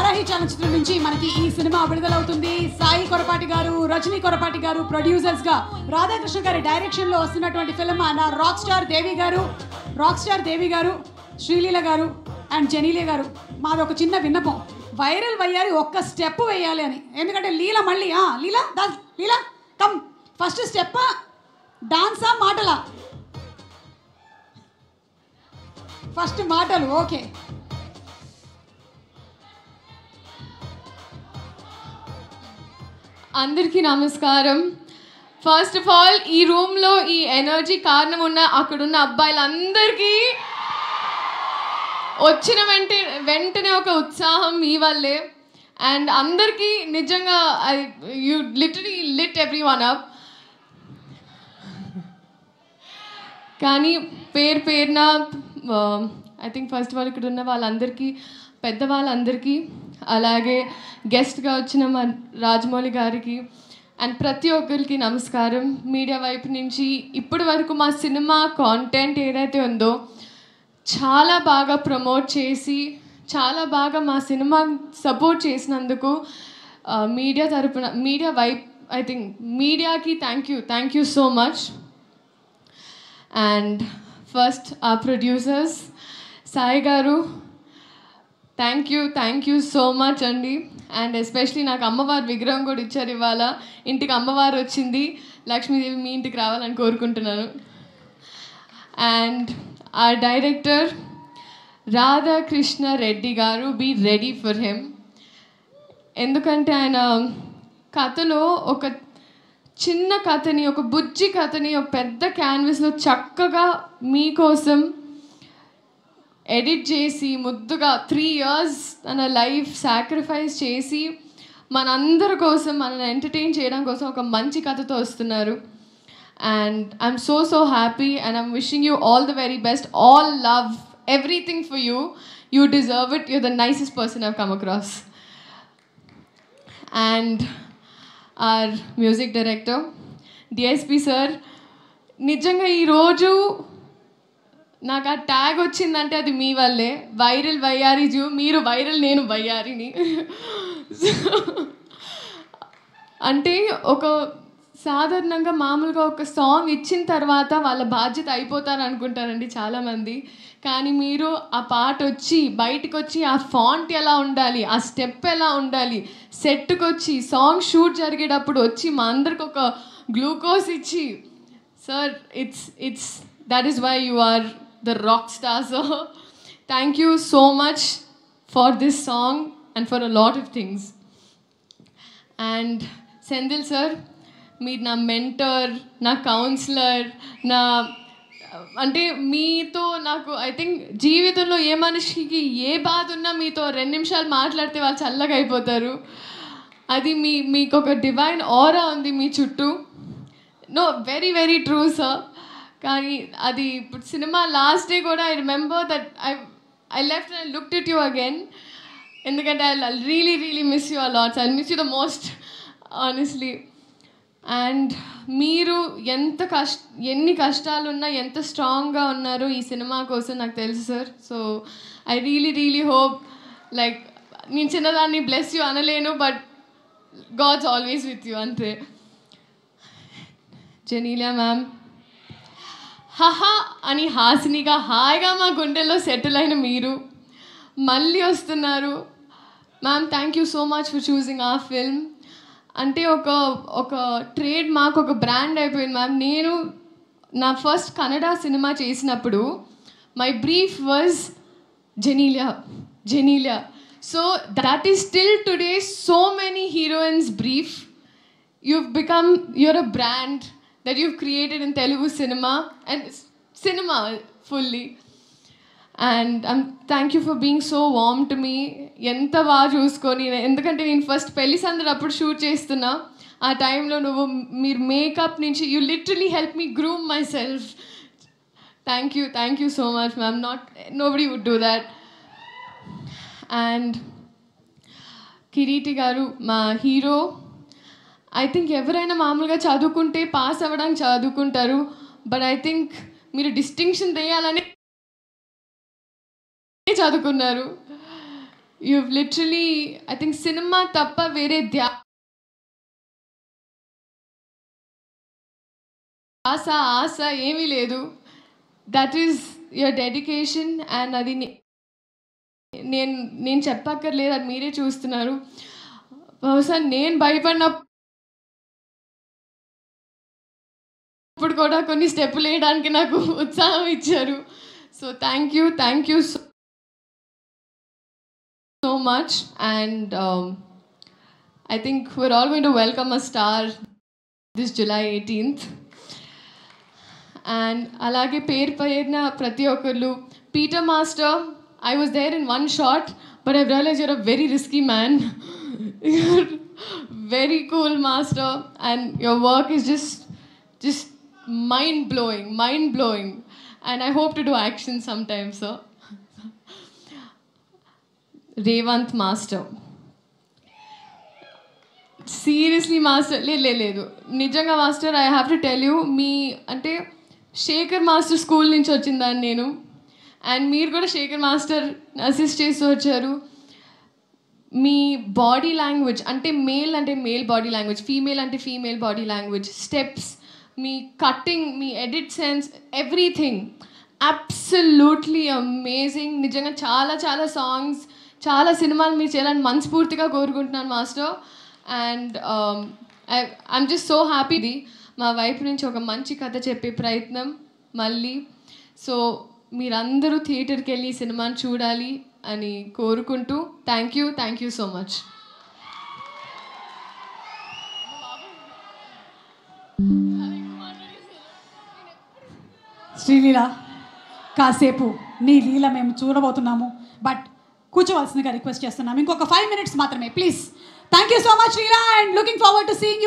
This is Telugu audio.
వారాహి చలనచిత్రం నుంచి మనకి ఈ సినిమా విడుదలవుతుంది. సాయి కొరపాటి గారు, రజనీ కొరపాటి గారు ప్రొడ్యూసర్స్ గా, రాధాకృష్ణ గారి డైరెక్షన్ లో వస్తున్నటువంటి ఫిల్మ్ నా రాక్ స్టార్ దేవి గారు, శ్రీలీల గారు అండ్ జెనీలియా గారు, మాది ఒక చిన్న విన్నపం. వైరల్ వయ్యారి ఒక్క స్టెప్ వేయాలి అని. ఎందుకంటే లీల మళ్ళీ లీల కమ్ ఫస్ట్ స్టెప్ డాన్సా మాటలా? ఫస్ట్ మాటలు. ఓకే, అందరికీ నమస్కారం. ఫస్ట్ ఆఫ్ ఆల్ ఈ రూమ్లో ఈ ఎనర్జీ కారణం ఉన్న అక్కడున్న అబ్బాయిలందరికీ వచ్చిన వెంటనే ఒక ఉత్సాహం మీ వల్లే. అండ్ అందరికీ నిజంగా you literally lit everyone up. కానీ పేరున I think first of all ఇక్కడ ఉన్న వాళ్ళందరికీ, పెద్దవాళ్ళందరికీ, అలాగే గెస్ట్గా వచ్చిన మా రాజమౌళి గారికి అండ్ ప్రతి ఒక్కరికి నమస్కారం. మీడియా వైపు నుంచి ఇప్పటి వరకు మా సినిమా కాంటెంట్ ఏదైతే ఉందో చాలా బాగా ప్రమోట్ చేసి, చాలా బాగా మా సినిమా సపోర్ట్ చేసినందుకు మీడియా వైపు ఐ థింక్ మీడియాకి thank you so much. And first ఆ ప్రొడ్యూసర్స్ సాయి గారు, థ్యాంక్ యూ సో మచ్ అండి. అండ్ ఎస్పెషలీ నాకు అమ్మవారి విగ్రహం కూడా ఇచ్చారు. ఇవాళ ఇంటికి అమ్మవారు వచ్చింది. లక్ష్మీదేవి మీ ఇంటికి రావాలని కోరుకుంటున్నాను. అండ్ ఆ డైరెక్టర్ రాధాకృష్ణ రెడ్డి గారు, బీ రెడీ ఫర్ హిమ్. ఎందుకంటే ఆయన కథలో ఒక చిన్న కథని, ఒక బుజ్జి కథని ఒక పెద్ద క్యాన్వస్లో చక్కగా మీకోసం ఎడిట్ చేసి, ముద్దుగా 3 years తన లైఫ్ సాక్రిఫైస్ చేసి మనందరి కోసం, మనల్ని ఎంటర్టైన్ చేయడం కోసం ఒక మంచి కథతో వస్తున్నారు. And I'm so happy and I'm wishing you all the very best. All love, everything for you. You deserve it. You're the nicest person I've come across. And our music director DSP sir, నిజంగా ఈరోజు నాకు ఆ ట్యాగ్ వచ్చిందంటే అది మీ వల్లే. వైరల్ వయ్యారి మీరు వైరల్, నేను వయ్యారిని. అంటే ఒక సాధారణంగా మామూలుగా ఒక సాంగ్ ఇచ్చిన తర్వాత వాళ్ళ బాధ్యత అయిపోతారు అనుకుంటారండి చాలామంది. కానీ మీరు ఆ పాట వచ్చి బయటకు వచ్చి ఆ ఫాంట్ ఎలా ఉండాలి, ఆ స్టెప్ ఎలా ఉండాలి, సెట్కి వచ్చి సాంగ్ షూట్ జరిగేటప్పుడు వచ్చి మా అందరికి ఒక గ్లూకోజ్ ఇచ్చి, sir it's that is why you are the rock star. So thank you so much for this song and for a lot of things. And Sendil sir, మీరు నా మెంటర్, నా కౌన్సిలర్, నా అంటే మీతో నాకు ఐ థింక్ జీవితంలో ఏ మనిషికి ఏ బాధ ఉన్నా మీతో 2 నిమిషాలు మాట్లాడితే వాళ్ళు చల్లగా అయిపోతారు. అది మీకు ఒక డివైన్ ఆరా ఉంది మీ చుట్టూ. No, very true sir. కానీ అది ఇప్పుడు సినిమా లాస్ట్ డే కూడా I remember that I left and I looked at you again. ఎందుకంటే I really miss you a lot. I miss you the most honestly. And మీరు ఎన్ని కష్టాలున్నా ఎంత స్ట్రాంగ్గా ఉన్నారో ఈ సినిమా కోసం నాకు తెలుసు sir. So I really hope, like నేను చిన్నదాన్ని బ్లెస్ యూ అనలేను, but God's always with you, అంతే. జెనీలియా మ్యామ్, హహా అని హాసినిగా హాయిగా మా గుండెల్లో సెటిల్ అయిన మీరు మళ్ళీ వస్తున్నారు. Ma'am, thank you so much for choosing ఆ ఫిల్మ్. అంటే ఒక ట్రేడ్ మార్క్, ఒక బ్రాండ్ అయిపోయింది మ్యామ్. నేను నా ఫస్ట్ కన్నడ సినిమా చేసినప్పుడు my brief was Genelia. So that is still today so many heroines brief. you're a brand that you've created in Telugu cinema and cinema fully. And thank you for being so warm to me. Enta baa chuskoni, endukante nenu first pelli sandar appudu shoot chestuna aa time lo nuvu meer makeup nunchi you literally helped me groom myself. Thank you so much ma'am. Nobody would do that. And Kiriti garu, ma hero, I think ఎవరైనా మామూలుగా చదువుకుంటే పాస్ అవ్వడానికి చదువుకుంటారు, బట్ ఐ థింక్ మీరు డిస్టింక్షన్ తెయాలని చదువుకున్నారు. you've literally, I think cinema tappa vere ఆశ ఏమీ లేదు. That is your dedication and అది నేను చెప్పక్కర్లేదు, అది మీరే చూస్తున్నారు. బహుశా నేను భయపడినప్పుడు కూడా కొన్ని స్టెప్పులు వేయడానికి నాకు ఉత్సాహం ఇచ్చారు. So thank you so much, and I think we're all going to welcome a star this July 18th. And alage పేరున ప్రతి ఒక్కళ్ళు, Peter Master, I was there in one shot, but I've realized you're a very risky man. You're very cool, Master, and your work is just mind blowing, and I hope to do action sometime, sir. Revant Master, seriously master, లేదు నిజంగా master, I have to tell you, మీ అంటే శేఖర్ మాస్టర్ స్కూల్ నుంచి వచ్చిందాన్ని నేను, అండ్ మీరు కూడా శేఖర్ మాస్టర్ అసిస్ట్ చేస్తూ వచ్చారు. మీ బాడీ లాంగ్వేజ్ అంటే మేల్ బాడీ లాంగ్వేజ్, ఫీమేల్ అంటే ఫీమేల్ బాడీ లాంగ్వేజ్, స్టెప్స్, మీ కట్టింగ్, మీ edit sense, everything absolutely amazing. నిజంగా చాలా చాలా సాంగ్స్, చాలా సినిమాలు మీరు చేయాలని మనస్ఫూర్తిగా కోరుకుంటున్నాను master. And I'm just so happy. మా వైపు నుంచి ఒక మంచి కథ చెప్పే ప్రయత్నం మళ్ళీ. సో మీరందరూ థియేటర్కి వెళ్ళి సినిమాని చూడాలి అని కోరుకుంటూ thank you so much. Sreeleela, కాసేపు నీ లీల మేము చూడబోతున్నాము, బట్ కూర్చోవలసిందిగా రిక్వెస్ట్ చేస్తున్నాము. ఇంకొక 5 minutes మాత్రమే please. Thank you so much Leela, and looking forward to seeing you.